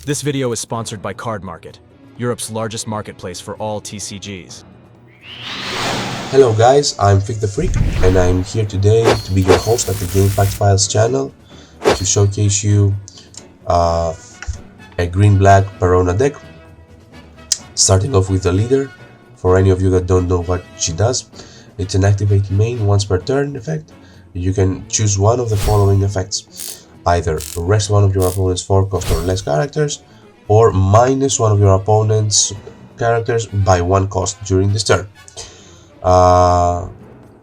This video is sponsored by Card Market, Europe's largest marketplace for all TCGs. Hello guys, I'm Fig the Freak, and I'm here today to be your host at the Game Fact Files channel to showcase you a green-black Perona deck. Starting off with the leader. For any of you that don't know what she does, it's an activate main once per turn effect. You can choose one of the following effects: either rest one of your opponent's 4 cost or less characters, or minus one of your opponent's characters by 1 cost during this turn.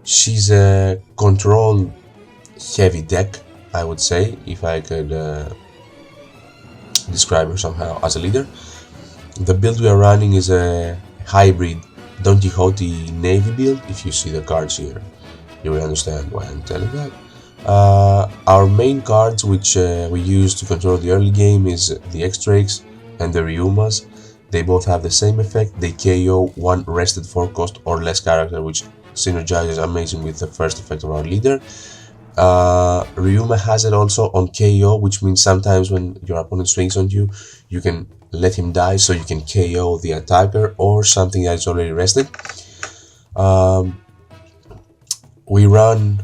She's a control heavy deck, I would say, if I could describe her somehow as a leader. The build we are running is a hybrid Don Quixote Navy build. If you see the cards here, you will understand why I'm telling that. Our main cards which we use to control the early game is the X-Drakes and the Ryumas. They both have the same effect. They KO one rested 4 cost or less character, which synergizes amazing with the first effect of our leader. Ryuma has it also on KO, which means sometimes when your opponent swings on you, you can let him die so you can KO the attacker or something that is already rested. We run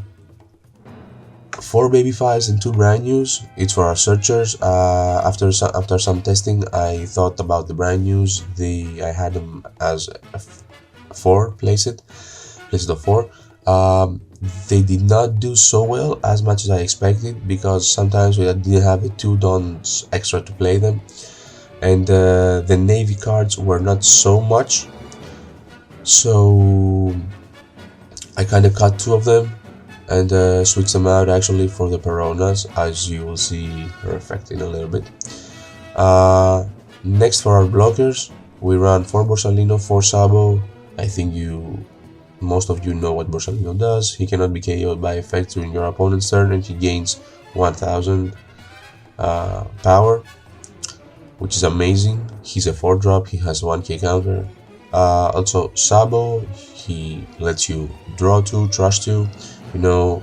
4 baby fives and 2 brand news. It's for our searchers. After some testing, I thought about the brand news. I had them as a 4 placed of 4. They did not do so well as much as I expected, because sometimes we didn't have the 2 dons extra to play them, and the navy cards were not so much, so I kind of cut 2 of them and switched them out actually for the Peronas, as you will see her effect in a little bit. Next, for our blockers, we run 4 Borsalino, 4 Sabo. I think most of you know what Borsalino does. He cannot be KO'd by effect during your opponent's turn, and he gains 1000 power, which is amazing. He's a 4-drop, he has 1k counter. Also Sabo, he lets you draw 2, trash 2. You know,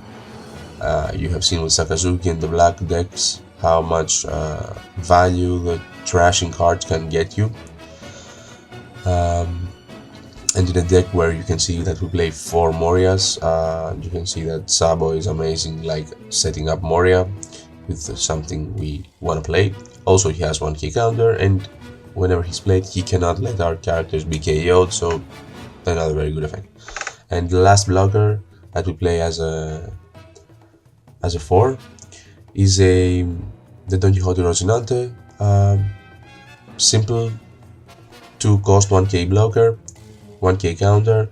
you have seen with Sakazuki and the black decks how much value the trashing cards can get you. And in a deck where you can see that we play 4 Morias, you can see that Sabo is amazing, like setting up Moria with something we want to play. Also, he has 1k counter, and whenever he's played, he cannot let our characters be KO'd, so another very good effect. And the last blocker that we play as a 4 is the Don Quixote Rocinante. Simple 2 cost 1k blocker, 1k counter.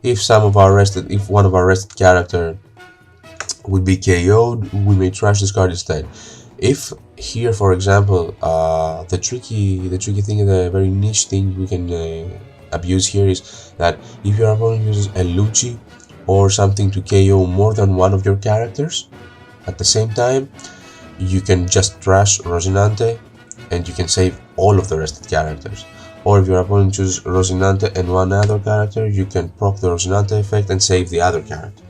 If one of our rested character would be KO'd, we may trash this card instead. If here, for example, the tricky thing, the very niche thing we can abuse here is that if your opponent uses a Lucci or something to KO more than one of your characters at the same time, you can just trash Rocinante and you can save all of the rested characters. Or if your opponent chooses Rocinante and one other character, you can proc the Rocinante effect and save the other character.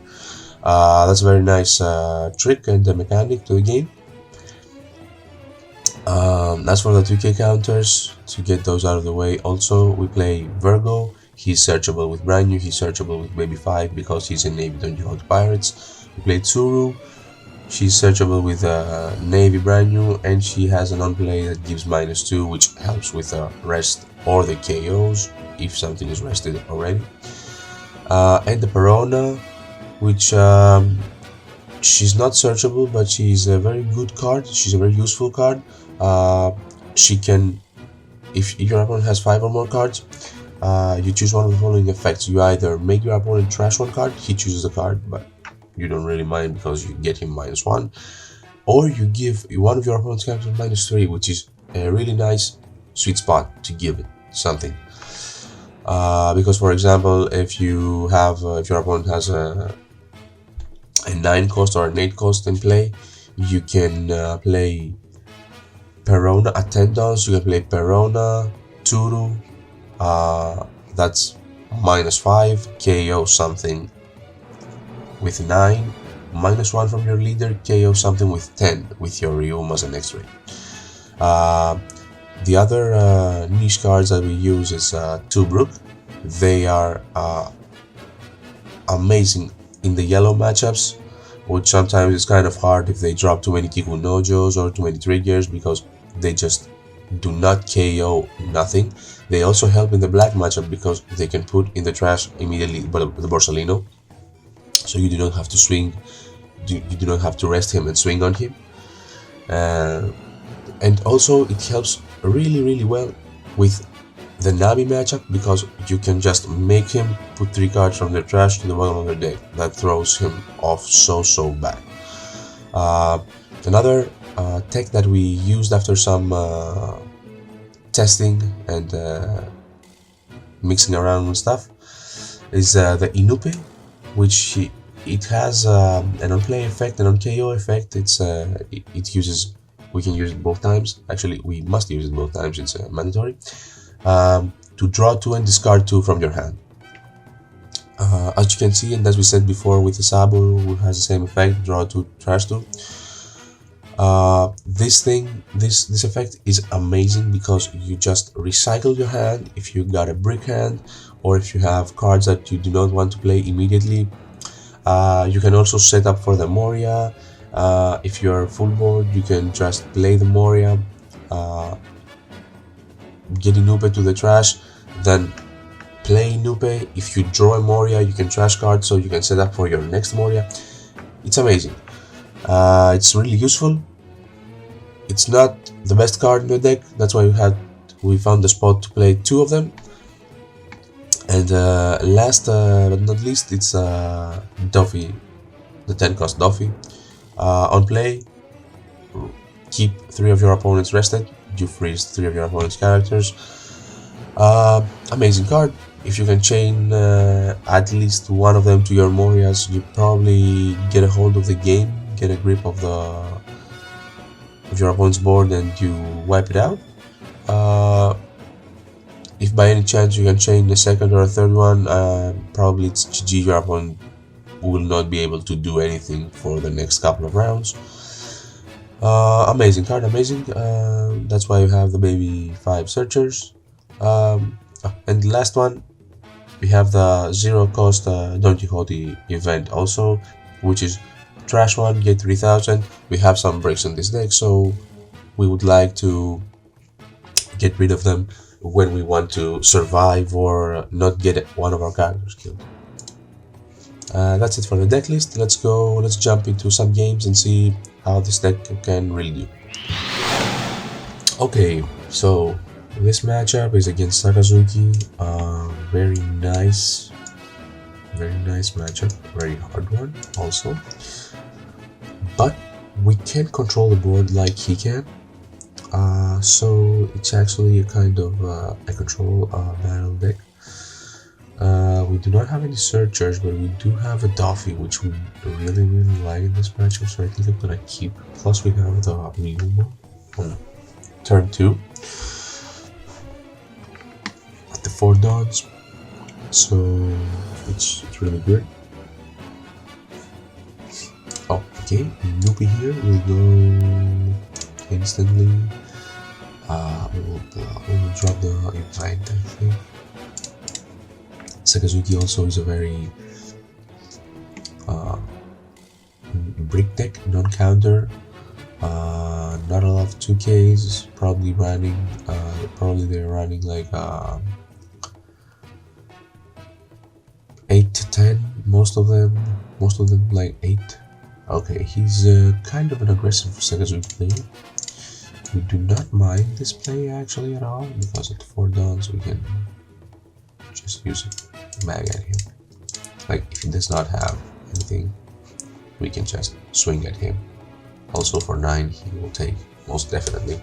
That's a very nice trick and a mechanic to the game. As for the 2k counters, to get those out of the way, also we play Virgo. He's searchable with brand new, he's searchable with baby 5 because he's a Navy Don Quixote Pirates. We play Tsuru. She's searchable with Navy brand new, and she has an on-play that gives -2, which helps with the rest or the KOs if something is rested already. And the Perona, which she's not searchable, but she's a very good card. She's a very useful card. She can, if your opponent has 5 or more cards, you choose one of the following effects. You either make your opponent trash 1 card, he chooses the card, but you don't really mind because you get him -1, or you give one of your opponent's characters -3, which is a really nice sweet spot to give it something. Because, for example, if your opponent has a 9 cost or an 8 cost in play, you can play Perona at 10 dons. You can play Perona, Tsuru, that's -5, KO something with 9, -1 from your leader, KO something with 10 with your Ryumas and X-Ray. The other niche cards that we use is Tobruk. They are amazing in the yellow matchups, which sometimes is kind of hard if they drop too many Kiku Nojos or too many triggers, because they just do not KO nothing. They also help in the black matchup because they can put in the trash immediately the Borsalino, so you do not have to swing, you do not have to rest him and swing on him. And also it helps really well with the Nami matchup, because you can just make him put 3 cards from their trash to the bottom of their deck. That throws him off so bad. Another tech that we used after some testing and mixing around and stuff is the Inupe, which it has an on-play effect and on-KO effect. It uses, we can use it both times. Actually, we must use it both times. It's mandatory. To draw 2 and discard 2 from your hand. As you can see, and as we said before with the Sabo, who has the same effect, draw 2, trash 2. This effect is amazing because you just recycle your hand if you got a brick hand, or if you have cards that you do not want to play immediately. You can also set up for the Moria. If you're full board, you can just play the Moria, get Inupe to the trash, then play Inupe. If you draw a Moria, you can trash card, so you can set up for your next Moria. It's amazing. It's really useful. It's not the best card in the deck, that's why we found the spot to play 2 of them. And last but not least, it's Duffy, the 10 cost Duffy. On play, keep 3 of your opponents rested. You freeze 3 of your opponent's characters. Amazing card. If you can chain at least 1 of them to your Morias, you probably get a hold of the game, get a grip of your opponent's board, and you wipe it out. If by any chance you can chain a second or a third one, probably it's GG. Your opponent will not be able to do anything for the next couple of rounds. Amazing card, amazing. That's why you have the baby 5 searchers. And the last one, we have the 0 cost Don Quixote event also, which is trash 1, get 3000. We have some breaks in this deck, so we would like to get rid of them when we want to survive or not get one of our characters killed. That's it for the deck list. Let's jump into some games and see how this deck can really do. Okay, so this matchup is against Sakazuki. Very nice matchup, very hard one also. But we can't control the board like he can. So it's actually a kind of a control battle deck. We do not have any searchers, but we do have a Duffy, which we really like in this matchup, so I think I'm gonna keep. Plus we have the Miyuma on turn 2 at the 4 dons, so it's really good. Oh, okay, Nupi here will go instantly. We will drop the event, I think. Sakazuki also is a very brick deck, non-counter, not a lot of 2Ks, probably they're running like 8 to 10, most of them like 8. Okay, he's kind of an aggressive Sakazuki player. We do not mind this play actually at all, because at 4 dons we can just use it, mag at him. Like if he does not have anything, we can just swing at him. Also for 9 he will take, most definitely.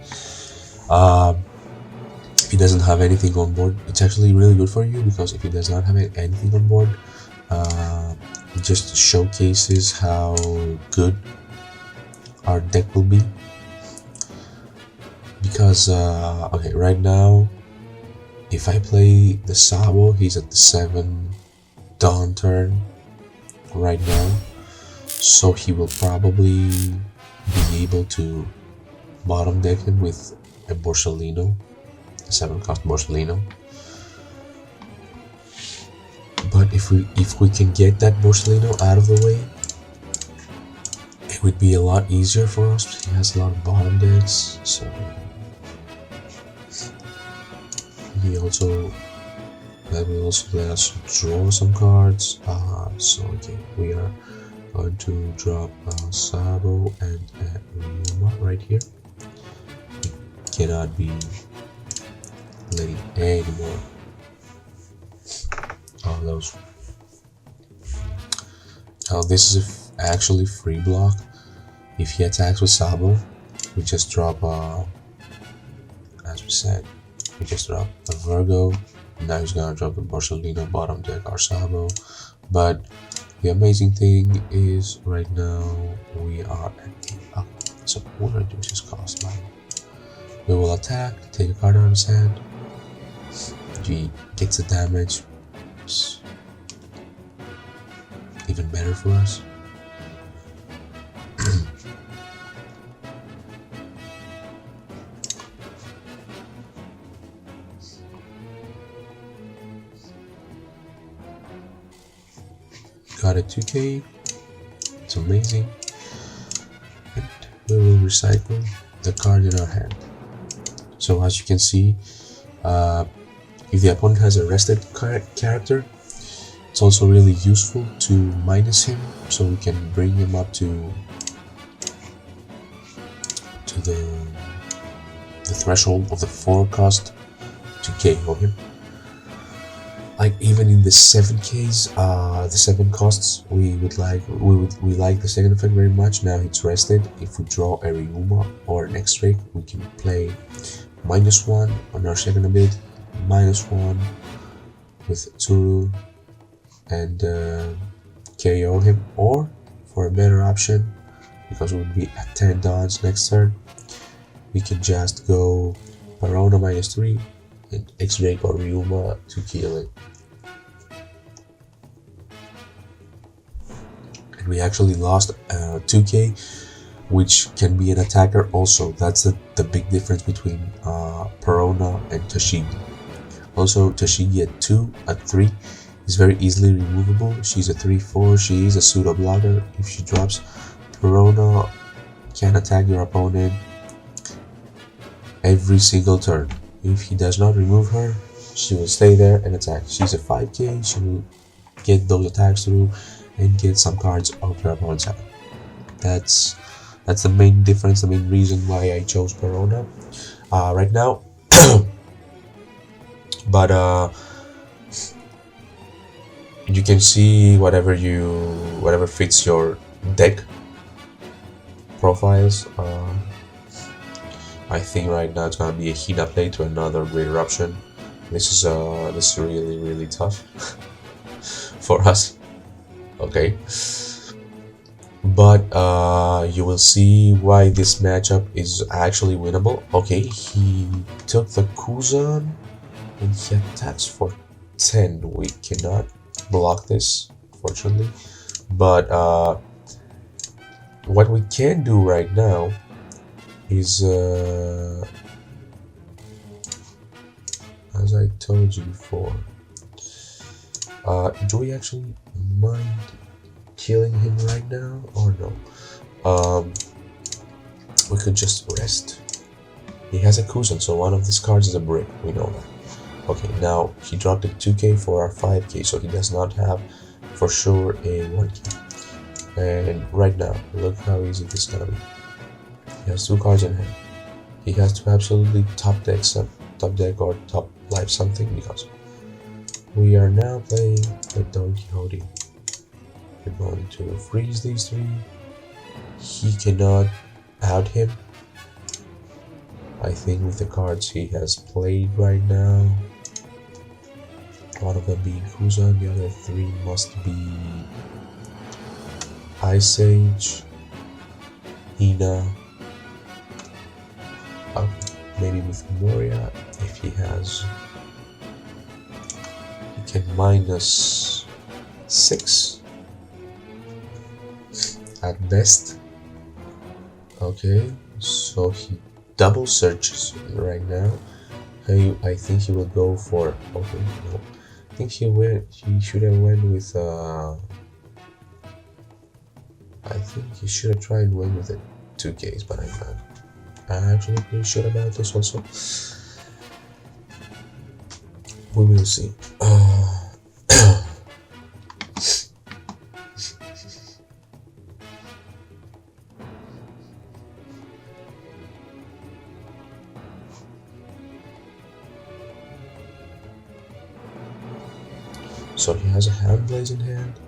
If he doesn't have anything on board, it's actually really good for you, because if he does not have anything on board, it just showcases how good our deck will be. Because okay, right now if I play the Sabo, he's at the 7 Dawn turn right now, so he will probably be able to bottom deck him with a Borsalino the 7-cost Borsellino. But if we can get that Borsellino out of the way, it would be a lot easier for us. He has a lot of bottom decks, so that will also let us draw some cards. So okay, we are going to drop Sabo and Ryuma right here. We cannot be letting any more of those. Now this is actually free block. If he attacks with Sabo, we just drop as we said, we just drop a Virgo. Now he's gonna drop the Borsellino bottom deck or Sabo. But the amazing thing is right now we are at 8 up. So we're gonna do his cost line. We will attack, take a card out of his hand. He gets the damage. It's even better for us. Got a 2k, it's amazing, and we will recycle the card in our hand. So as you can see, if the opponent has a rested character, it's also really useful to minus him, so we can bring him up to the threshold of the 4-cost to KO him. Like even in the 7Ks, the 7 costs, we like the second effect very much. Now it's rested. If we draw a Ryuma or an X-Ray, we can play -1 on our second ability, -1 with Tsuru and KO him. Or for a better option, because we would be at 10 dodge next turn, we can just go Perona -3 and X-Ray or Ryuma to kill it. And we actually lost 2k, which can be an attacker also. That's the big difference between Perona and Tashigi. Also, Tashigi at 3 is very easily removable. She's a 3/4, she is a pseudo blocker. If she drops, Perona can attack your opponent every single turn. If he does not remove her, she will stay there and attack. She's a 5k, she will get those attacks through and get some cards off your opponent's hand. That's the main difference, the main reason why I chose Perona right now. But you can see whatever fits your deck profiles. I think right now it's gonna be a Hina play to another Great Eruption. This is really tough for us. Okay, but you will see why this matchup is actually winnable. Okay, he took the Kuzan and he attacks for 10. We cannot block this, fortunately. But what we can do right now is, as I told you before, do we actually mind killing him right now or no? We could just rest. He has a Kuzan, so one of these cards is a brick, we know that. Okay, now he dropped a 2k for our 5k, so he does not have for sure a 1k. And right now, look how easy this is gonna be. He has 2 cards in hand. He has to absolutely top deck or top life something, because we are now playing the Don Quixote. We're going to freeze these 3. He cannot out him. I think with the cards he has played right now, one of them being Kuzan, the other 3 must be Ice Age, Hina, maybe with Moria. If he has, he can -6 at best. Okay, so he double searches right now. I think he will go for. Okay, no. I think he should have went with. I think he should have tried and win with the 2Ks, but I'm actually pretty sure about this also. We will see. So he has a hand blaze in hand.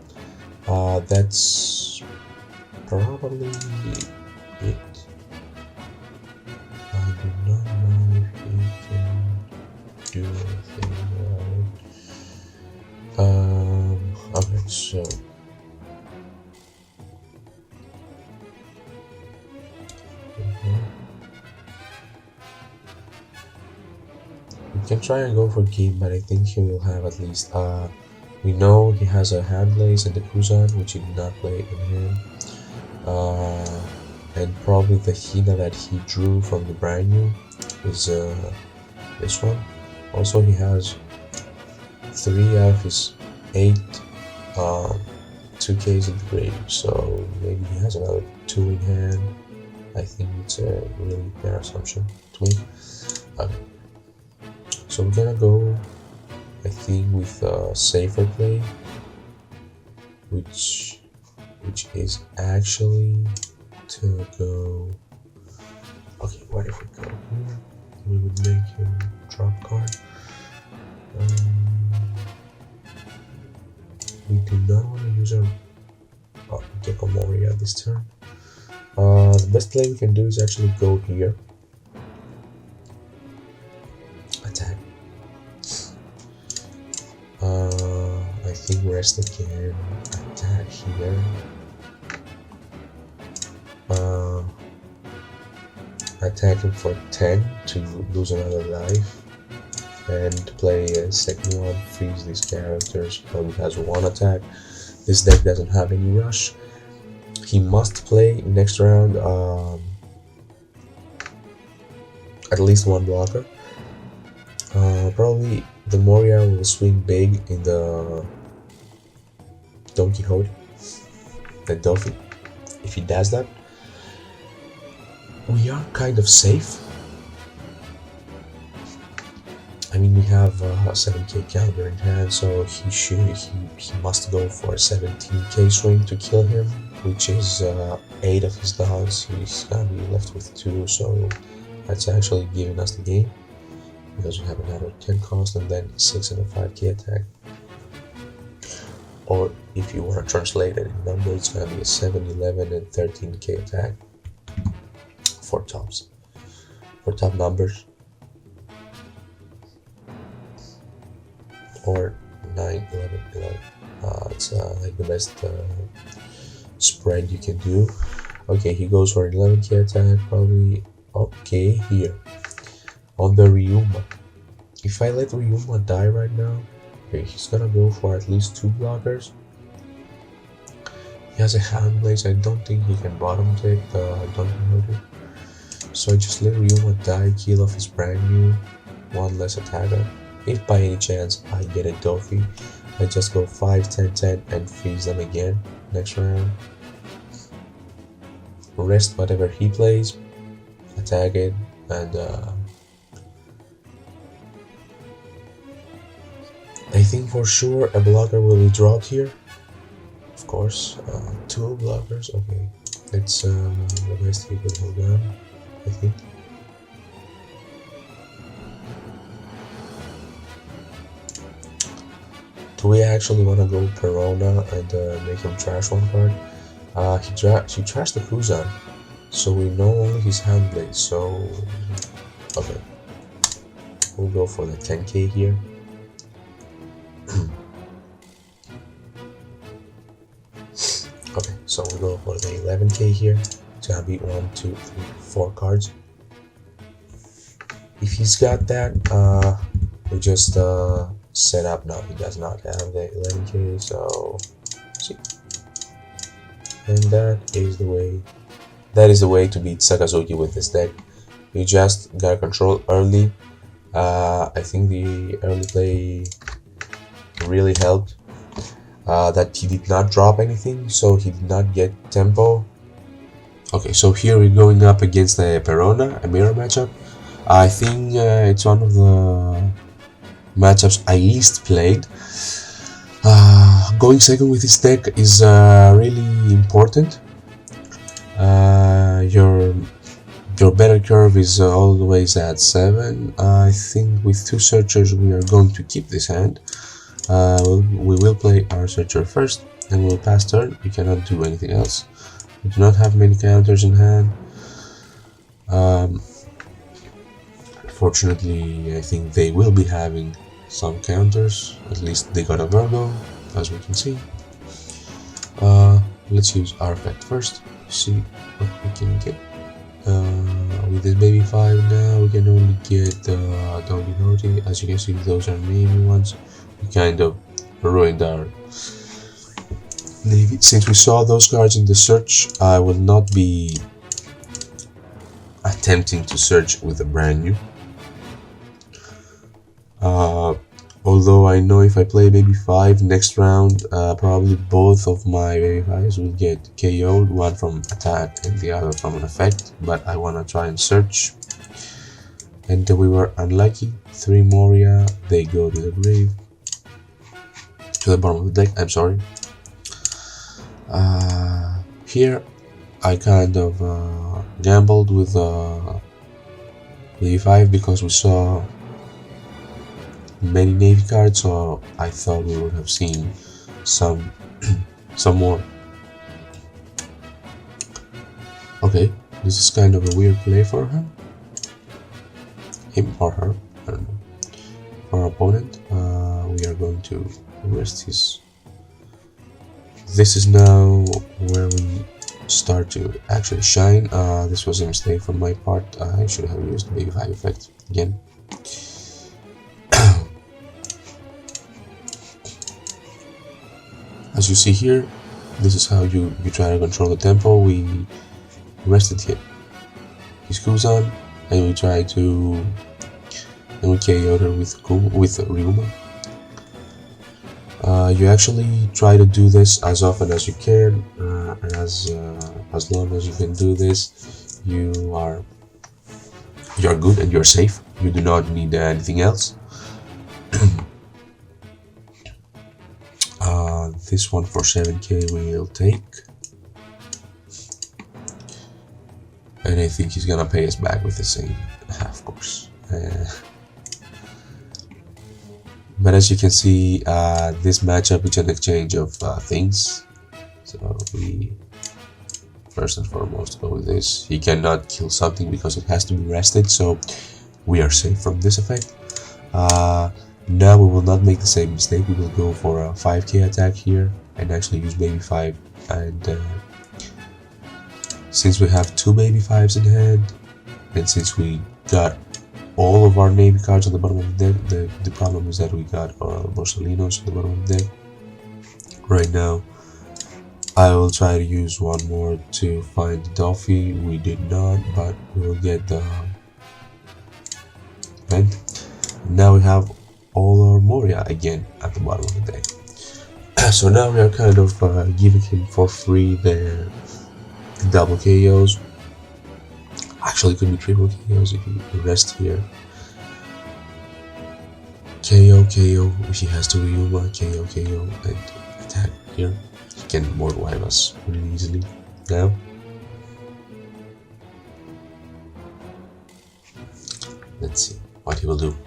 That's probably it. I do not know if he can do anything about it. Okay, so we can try and go for game, but I think he will have at least we know he has a hand blaze and the Kuzan, which he did not play in hand. And probably the Hina that he drew from the brand new is this one. Also, he has 3 out of his 8 2Ks in the grave, so maybe he has another 2 in hand. I think it's a really fair assumption to make. Okay. So we're gonna go, I think, with a safer play, which is actually to go. Okay, what if we go here? We would make him drop card. We do not want to use our Dekomori at this turn. The best play we can do is actually go here. Attack. I think rest again. Attack here. Attack him for 10 to lose another life, and play a second one, freeze these characters. He only has 1 attack. This deck doesn't have any rush. He must play next round at least 1 blocker. Probably the Moria will swing big in the Don Quixote, the Dolphin. If he does that, we are kind of safe. I mean, we have a 7K counter in hand, so he must go for a 17K swing to kill him, which is 8 of his dogs. He's gonna be left with 2, so that's actually giving us the game, because we have another 10 cost and then 6 and a 5K attack. Or if you want to translate it in number, it's gonna be a 7, 11, and 13K attack for tops. For top numbers. Or 9, 11, 11. It's like the best spread you can do. Okay, he goes for an 11K attack, probably. Okay, here. On the Ryuma. If I let Ryuma die right now, okay, he's gonna go for at least 2 blockers. He has a hand blaze. I don't think he can bottom take the Don Quixote. So I just let Ryuma die, kill off his brand new 1 less attacker. If by any chance I get a Dofi, I just go 5, 10, 10 and freeze them again next round. Rest whatever he plays, attack it, and I think for sure a blocker will be dropped here. Of course, 2 blockers. Okay, it's the best he could hold on, I think. Do we actually want to go Perona and make him trash 1 card? He trashed the Kuzan, so we know only his hand blade, so okay. We'll go for the 10K here. Okay, so we'll go for the 11K here. It's gonna be 1, 2, 3, 4 cards. If he's got that, we just set up. Now he does not have the 11K, so see. And that is the way to beat Sakazuki with this deck. You just gotta control early, I think the early play really helped. That he did not drop anything, so he did not get tempo. Okay, so here we're going up against the Perona, a mirror matchup. I think it's one of the matchups I least played. Going second with this deck is really important. Your better curve is always at 7. I think with 2 searchers we are going to keep this hand. We will play our searcher first, and we'll pass turn. We cannot do anything else. We do not have many counters in hand. Fortunately, I think they will be having some counters. At least they got a Virgo, as we can see. Let's use our effect first. See what we can get. With this baby 5 now, we can only get Don Quixote. As you can see, those are navy ones. We kind of ruined our navy. Since we saw those cards in the search, I will not be attempting to search with a brand new. Although I know if I play baby 5 next round, probably both of my baby 5s will get KO'd, one from attack and the other from an effect, but I wanna try and search. And we were unlucky. 3 Moria, they go to the grave. To the bottom of the deck, I'm sorry. Here I kind of gambled with baby 5 because we saw many navy cards, so I thought we would have seen some more. Okay, this is kind of a weird play for him or her, I don't know. For our opponent, we are going to rest his. This is now where we start to actually shine. This was a mistake from my part. I should have used baby 5 effect again. As you see here, this is how you try to control the tempo. We rested his Kuzan, and we try to, and we KO'd her with Ryuma. You actually try to do this as often as you can, and as long as you can do this, you're good and you're safe. You do not need anything else. This one for 7k we'll take, and I think he's gonna pay us back with the same, of course. But as you can see, this matchup is an exchange of things. So we first and foremost go with this. He cannot kill something because it has to be rested, so we are safe from this effect. Now we will not make the same mistake. We will go for a 5k attack here and actually use baby 5. And since we have 2 baby 5s in hand, and since we got all of our navy cards on the bottom of the deck, the problem is that we got our Borsalinos on the bottom of the deck. Right now, I will try to use one more to find the Dolphy. We did not, but we will get the event. Now we have all our Moria again at the bottom of the deck. So now we are kind of giving him for free the double KOs. Actually, it could be triple KOs if you rest here. KO, if he has to Ryuma, KO, and attack here. He can board wipe us really easily now. Let's see what he will do.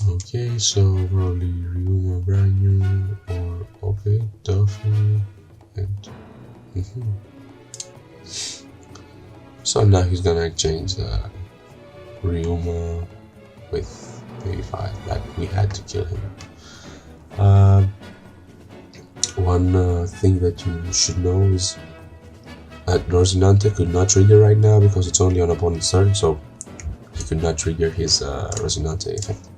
Okay, so probably Ryuma brand new, or okay, Duffy, and So now he's gonna exchange the Ryuma with baby 5, like we had to kill him. One thing that you should know is Rocinante could not trigger right now because it's only on opponent's turn, so he could not trigger his Rocinante effect.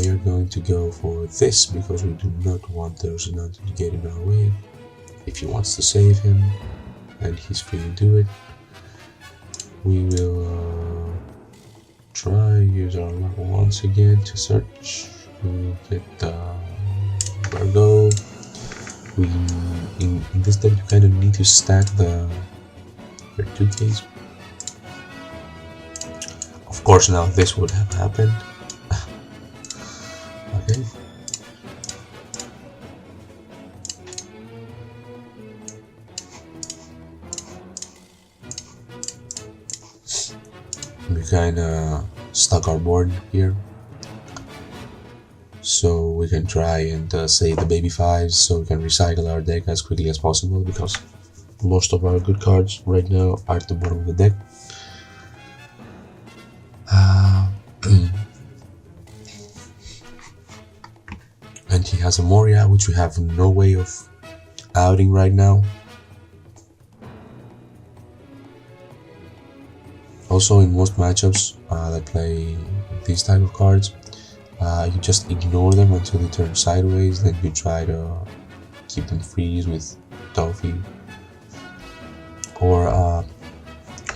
We are going to go for this because we do not want the Rocinante to get in our way. If he wants to save him, and he's free to do it, we will try use our luck once again to search. We will get Virgo. In this deck you kind of need to stack the 2Ks. Of course now this would have happened. Okay. We kinda stuck our board here, so we can try and save the baby fives so we can recycle our deck as quickly as possible, because most of our good cards right now are at the bottom of the deck. And he has a Moria, which we have no way of outing right now. Also, in most matchups that play these type of cards, you just ignore them until they turn sideways, then you try to keep them freeze with Toffee, or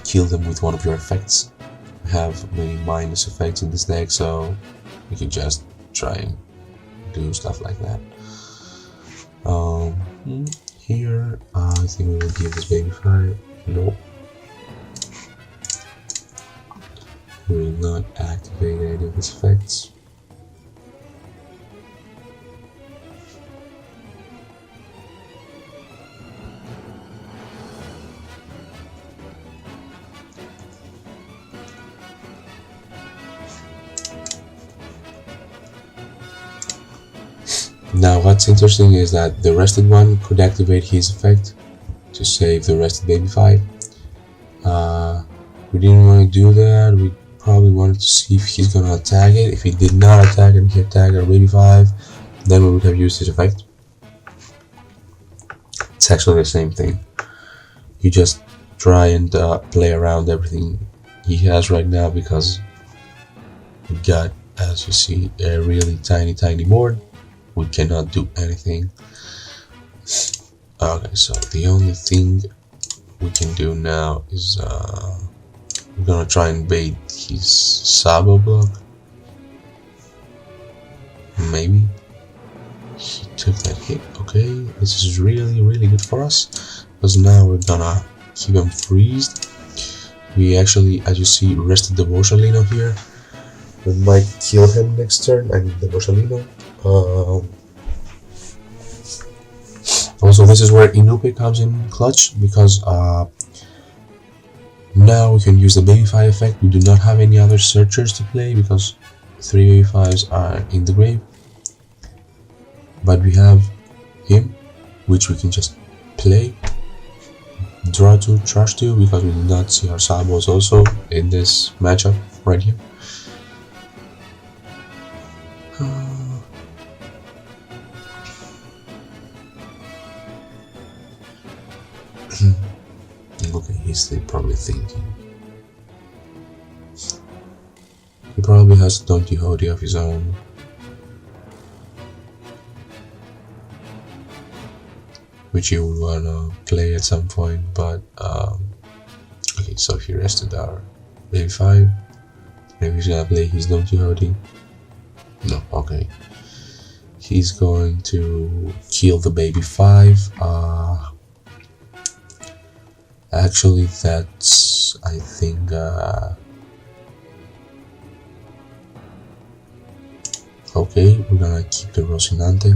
kill them with one of your effects. We have many minus effects in this deck, so you can just try and do stuff like that. Here, I think we will give this baby fire. Nope. We will not activate any of his effects. Now what's interesting is that the rested one could activate his effect to save the rested baby 5. We didn't want to do that. We probably wanted to see if he's gonna attack it. If he did not attack it, he attacked our baby 5, then we would have used his effect. It's actually the same thing. You just try and play around everything he has right now, because we got, as you see, a really tiny board. We cannot do anything. Okay, so the only thing we can do now is we're gonna try and bait his Sabo block. Maybe he took that hit. Okay, this is really good for us, because now we're gonna keep him freezed. We actually, as you see, rested the Borsalino here. We might kill him next turn. I mean the Borsalino. Also, this is where Inupe comes in clutch, because now we can use the baby 5 effect. We do not have any other searchers to play because 3 baby 5s are in the grave, but we have him, which we can just play, draw 2, trash 2, because we did not see our Sabos also in this matchup right here. Okay, he's probably thinking. He probably has a Don Quixote of his own. Which he would wanna play at some point, but okay, so he rested our baby 5. Maybe he's gonna play his Don Quixote. No, okay. He's going to kill the baby 5. Actually, that's, I think, okay, we're gonna keep the Rocinante.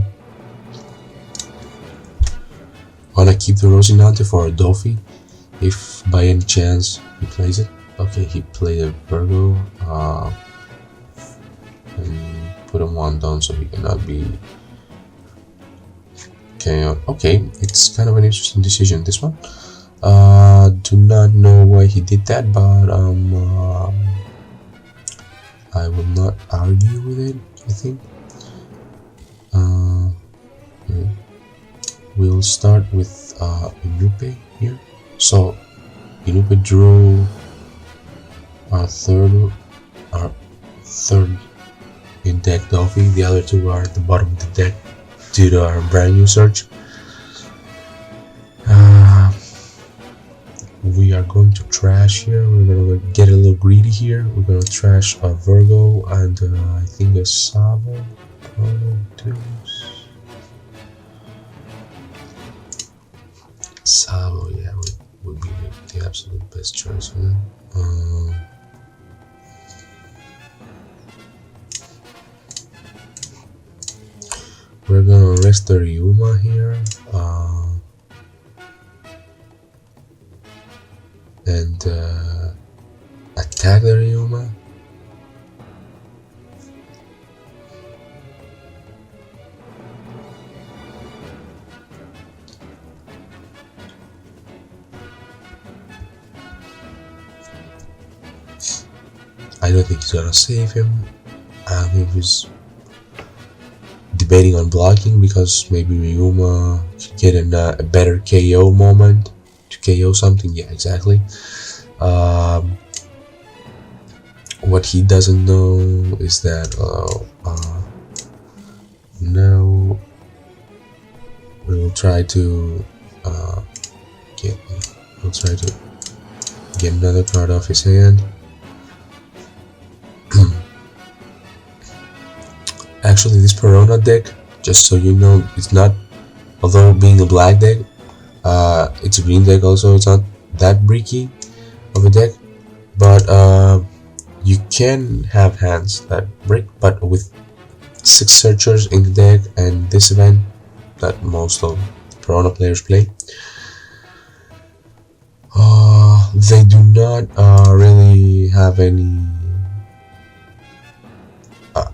Wanna keep the Rocinante for a Doffy, if by any chance he plays it. Okay, he played a Virgo, and put him 1 down so he cannot be KO. Okay, it's kind of an interesting decision, this one. Do not know why he did that, but I will not argue with it, I think. we'll start with Inupe here. So Inupe drew our third in deck Dolphy. The other two are at the bottom of the deck due to our brand new search. We are going to trash here. We're gonna get a little greedy here. We're gonna trash a Virgo and I think a Savo. Savo, yeah, would be the absolute best choice for them. We're gonna rest the Ryuma here. And attack the Ryuma. I don't think he's gonna save him. I think he's debating on blocking because maybe Ryuma could get a better KO moment to KO something. Yeah, exactly. What he doesn't know is that now we will try to get another card off his hand. Actually, this Perona deck, just so you know, it's not, although being a black deck, it's a green deck also, it's not that bricky of a deck, but you can have hands that brick, but with 6 searchers in the deck and this event that most of Perona players play, they do not really have any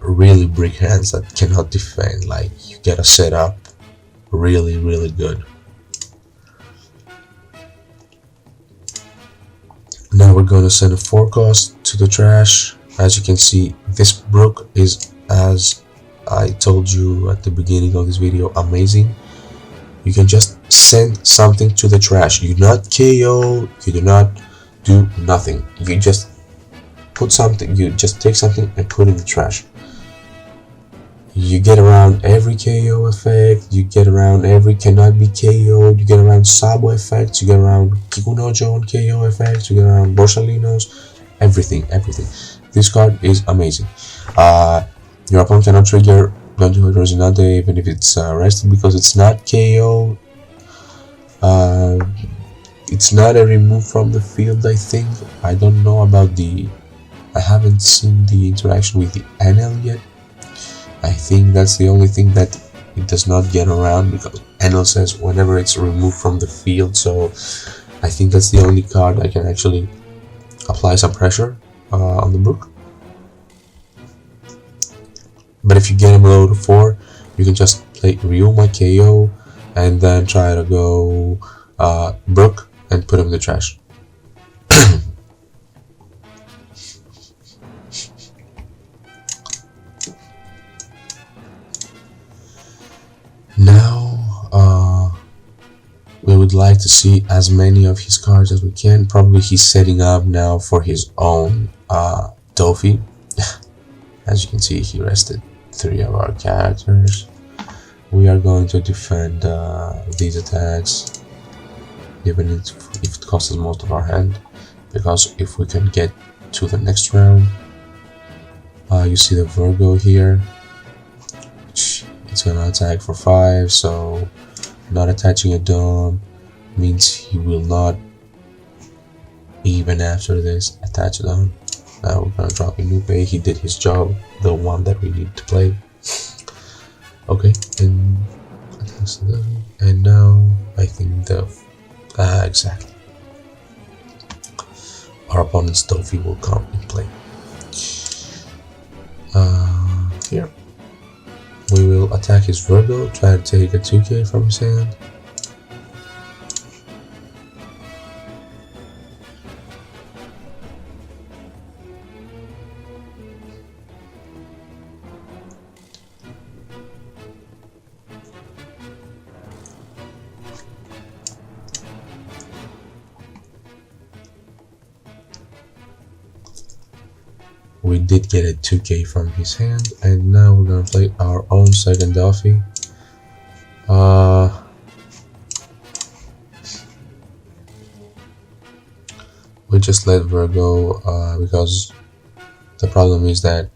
really brick hands that cannot defend. Like, you gotta set up really good. Now we're gonna send a 4-cost to the trash. As you can see, this Brook is, as I told you at the beginning of this video, amazing. You can just send something to the trash. You do not KO, you do not do nothing. You just put something, you just take something and put it in the trash. You get around every KO effect, you get around every cannot be KO'd, you get around Sabo effects, you get around Kikunojo on KO effects, you get around Borsalinos, everything. This card is amazing. Your opponent cannot trigger Donju Rosinante even if it's rested because it's not KO. It's not a remove from the field, I think. I don't know about I haven't seen the interaction with the NL yet. I think that's the only thing that it does not get around because NL says whenever it's removed from the field, so I think that's the only card I can actually apply some pressure on the Brook. But if you get him low to 4, you can just play Ryuma KO and then try to go Brook and put him in the trash. Now, we would like to see as many of his cards as we can. Probably he's setting up now for his own Dolphy. As you can see, he rested 3 of our characters. We are going to defend these attacks, even if it costs us most of our hand, because if we can get to the next round, you see the Virgo here. It's gonna attack for 5, so not attaching a Dome means he will not, even after this, attach a Dome. Now we're gonna drop a new pay. He did his job, the one that we need to play. Okay, and now I think exactly. Our opponent's Dolphy will come in play. Here. We will attack his Virgo, try to take a 2k from his hand. we did get a 2k from his hand, and now we're gonna play our own second Duffy. We just let Virgo because the problem is that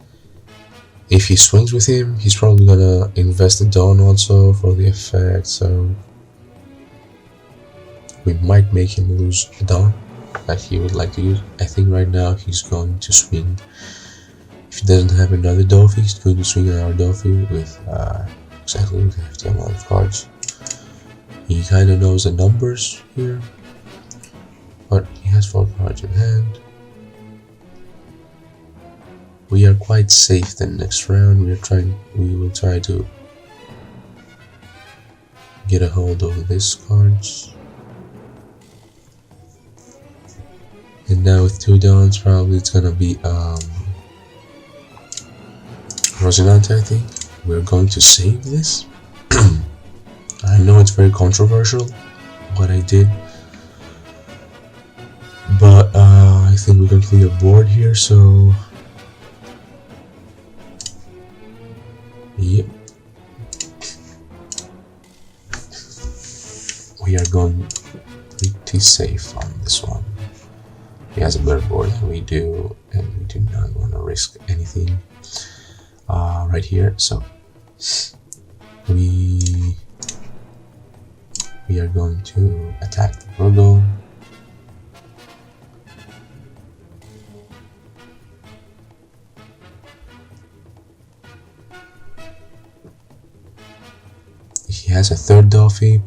if he swings with him, he's probably gonna invest the Dawn also for the effect, so we might make him lose the Dawn that he would like to use. I think right now he's going to swing. If he doesn't have another Duffy, he's going to swing another Duffy with exactly the hefty amount of cards. He kind of knows the numbers here, but he has 4 cards in hand. We are quite safe the next round. We will try to get a hold of these cards. And now with 2 Dawns, probably it's gonna be Rosinante, I think. We're going to save this. I know it's very controversial what I did, but I think we can clear board here, so yep. We are going pretty safe on this one. He has a better board than we do, and we do not want to risk anything right here, so we are going to attack the Virgo. He has a third Duffy.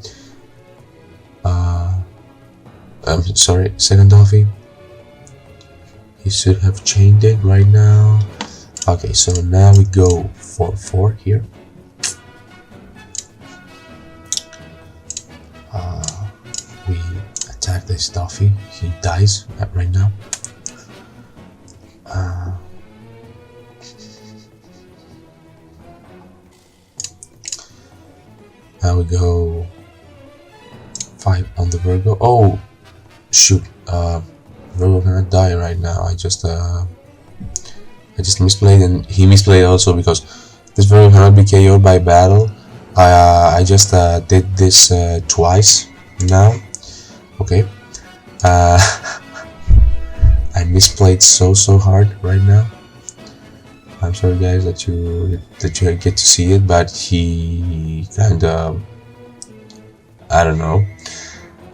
I'm sorry, second Duffy. He should have chained it right now. Okay, so now we go for 4 here. We attack this Duffy. He dies right now. Now we go 5 on the Virgo. Oh, shoot! Virgo cannot die right now. I just misplayed, and he misplayed also because this Virgo cannot be KO'd by battle. I just did this twice now. Okay. I misplayed so hard right now. I'm sorry guys that you get to see it, but he kind of, I don't know,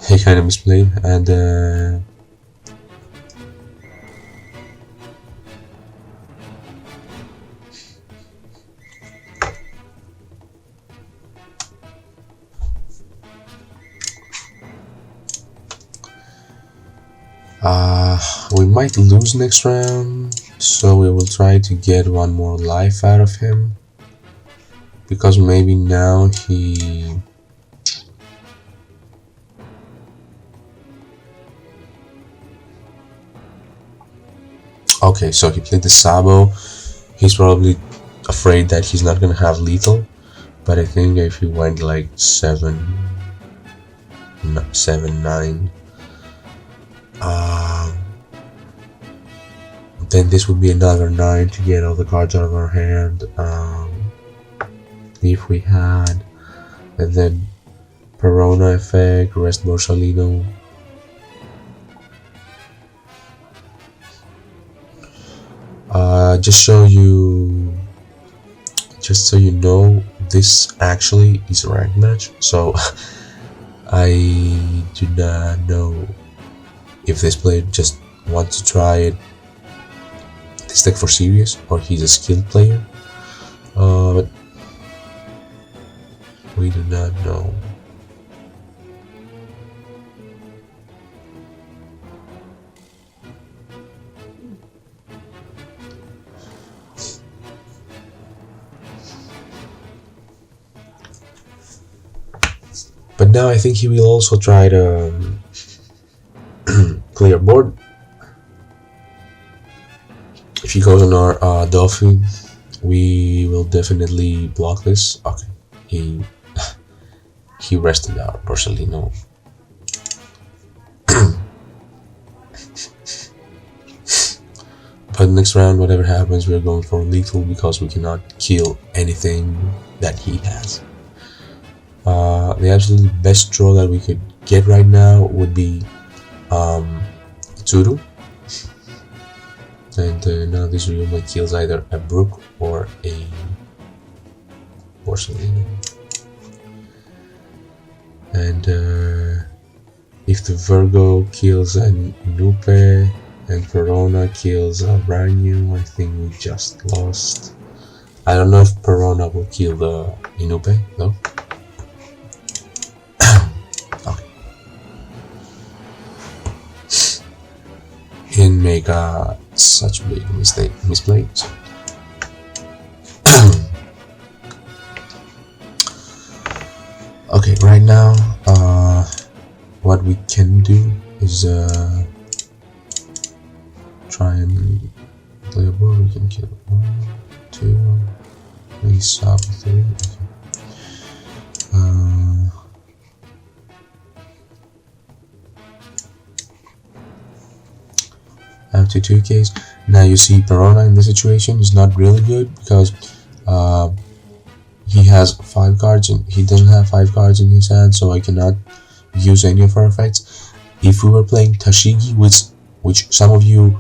he kind of misplayed, and we might lose next round, so we will try to get one more life out of him, because maybe now he okay, so he played the Sabo. He's probably afraid that he's not gonna have lethal, but I think if he went like 7-9, then this would be another 9 to get all the cards out of our hand. If we had, and then Perona effect, rest Borsalino. Just so you know, this actually is a ranked match, so I do not know if this player just wants to try it, this deck for serious, or he's a skilled player, but we do not know. But now I think he will also try to clear board. If he goes on our Duffy, we will definitely block this. Okay, he rested our Borsalino. But next round, whatever happens, we're going for lethal because we cannot kill anything that he has. The absolutely best draw that we could get right now would be Tsuru. And now this Ryuma kills either a Brook or a Porcelain. And if the Virgo kills a Nupe and Perona kills a Branyu, I think we just lost. I don't know if Perona will kill the Inupe though. Okay. Didn't make such big misplays. Okay, right now, what we can do is try and play a board. We can kill 1, 2, 3, sub 3. After 2Ks, now you see Perona in this situation is not really good because he has 5 cards and he doesn't have 5 cards in his hand, so I cannot use any of our effects. If we were playing Tashigi, which some of you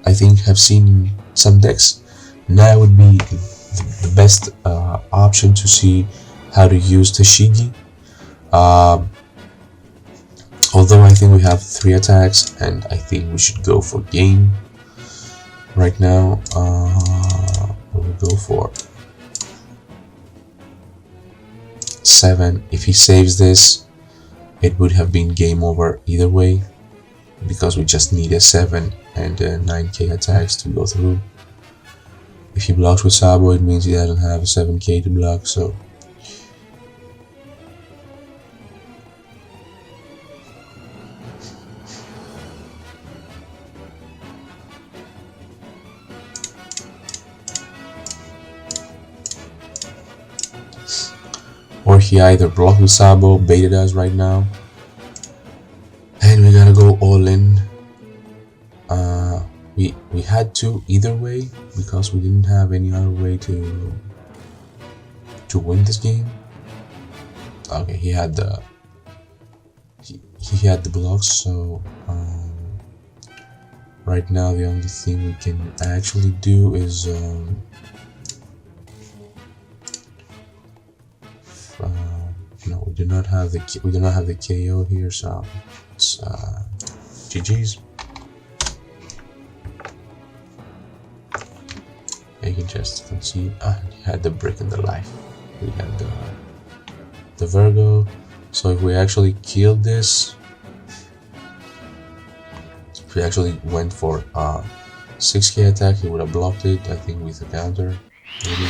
I think have seen some decks, now would be the best option to see how to use Tashigi. Although I think we have 3 attacks and I think we should go for game right now. We'll go for 7. If he saves this, it would have been game over either way because we just need a 7 and 9k attacks to go through. If he blocks with Sabo, it means he doesn't have a 7k to block, so or he either blocked with Sabo, baited us right now, and we gotta go all in. We had to either way because we didn't have any other way to win this game. Okay, he had the blocks, so right now the only thing we can actually do is no, we do not have the KO here, so it's GG's. You can just concede. He had the brick in the life. We had the Virgo. So if we actually killed this, if we actually went for 6k attack, he would have blocked it. I think with a counter, maybe.